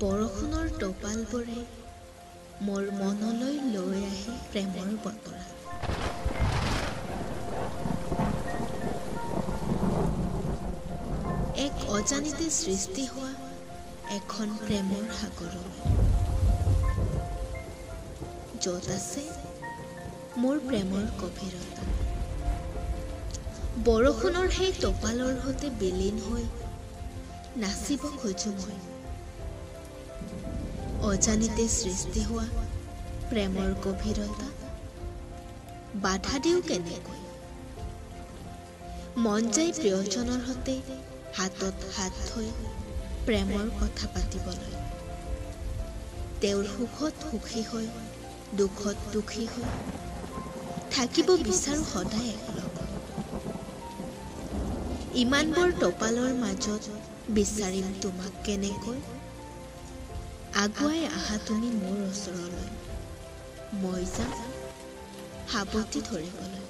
বৰষুণৰ টোপালবোৰে মোৰ মনলৈ লৈ আহে প্ৰেমৰ বতৰা। এক অজানিতে সৃষ্টি হোৱা এখন প্ৰেমৰ সাগৰলৈ, য'ত আছে মোৰ প্ৰেমৰ গভীৰতা। বৰষুণৰ সেই টোপালৰ সৈতে বিলীন হৈ নাচিব খোজো মই। অজানিতে সৃষ্টি হোৱা প্ৰেমৰ গভীৰতা বাধা দিও কেনেকৈ? মন যায় প্ৰিয়জনৰ সৈতে হাতত হাত থৈ প্ৰেমৰ কথা পাতিবলৈ, তেওঁৰ সুখত সুখী হৈ দুখত দুখী হৈ থাকিব বিচাৰো সদায় একলগ। ইমানবোৰ টোপালৰ মাজত বিচাৰিম তোমাক কেনেকৈ? আগুৱাই আহা তুমি মোৰ ওচৰলৈ, মই যাম সাৱটি ধৰিবলৈ।